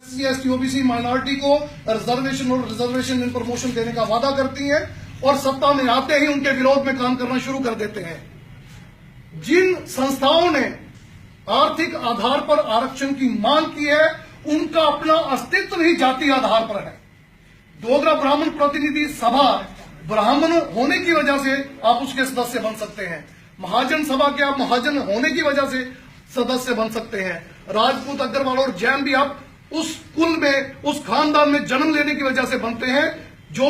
SC, ST, OBC minority को reservation और reservation in promotion देने का वादा करती हैं और सत्ता में आते ही उनके विरोध में काम करना शुरू कर देते हैं। जिन संस्थाओं ने आर्थिक आधार पर आरक्षण की मांग की है उनका अपना अस्तित्व ही जाति आधार पर है। डोगरा ब्राह्मण प्रतिनिधि सभा ब्राह्मण होने की वजह से आप उसके सदस्य बन सकते हैं। महाजन सभा के आप महाजन होने की वजह से सदस्य बन सकते हैं। राजपूत, अग्रवाल और जैन भी आप उस कुल में, उस खानदान में जन्म लेने की वजह से बनते हैं जो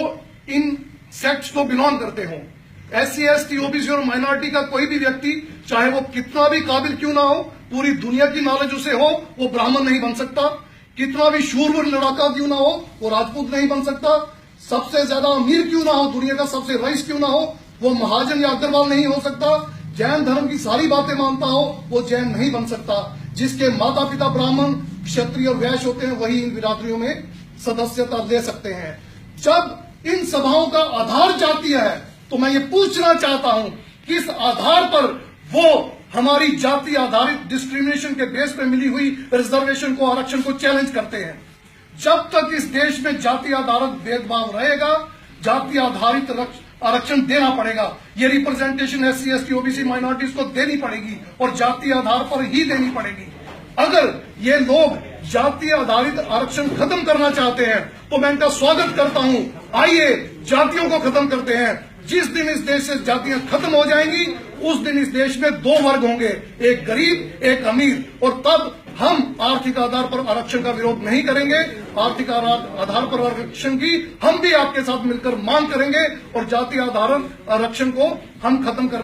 इन सेक्ट्स को बिलोंग करते हों। SC, ST, OBC और माइनॉरिटी का कोई भी व्यक्ति चाहे वो कितना भी काबिल क्यों ना हो, पूरी दुनिया की नॉलेज उसे हो, वो ब्राह्मण नहीं बन सकता। कितना भी शूरवीर लड़ाका क्यों ना हो, वो राजपूत नहीं बन सकता। सबसे ज्यादा अमीर क्यों ना हो, दुनिया का सबसे रईस क्यों ना हो, वो महाजन या अग्रवाल नहीं हो सकता। जैन धर्म की सारी बातें मानता हो, वो जैन नहीं बन सकता। जिसके माता पिता ब्राह्मण, क्षत्रिय और वैश्य होते हैं वही इन बिरादरियों में सदस्यता ले सकते हैं। जब इन सभाओं का आधार जातीय है तो मैं ये पूछना चाहता हूं किस आधार पर वो हमारी जाति आधारित डिस्क्रिमिनेशन के बेस पे मिली हुई रिजर्वेशन को, आरक्षण को चैलेंज करते हैं। जब तक इस देश में जाति आधारित भेदभाव रहेगा, जाति आधारित आरक्षण देना पड़ेगा। ये representation SC, ST, OBC minorities को देनी पड़ेगी और जाति आधार पर ही देनी पड़ेगी। अगर ये लोग जाति आधारित आरक्षण खत्म करना चाहते हैं तो मैं इनका स्वागत करता हूं। आइए जातियों को खत्म करते हैं। जिस दिन इस देश से जातियां खत्म हो जाएंगी उस दिन इस देश में दो वर्ग होंगे, एक गरीब एक अमीर, और तब हम आर्थिक आधार पर आरक्षण का विरोध नहीं करेंगे। आर्थिक आधार पर आरक्षण की हम भी आपके साथ मिलकर मांग करेंगे और जाति आधार आरक्षण को हम खत्म करेंगे।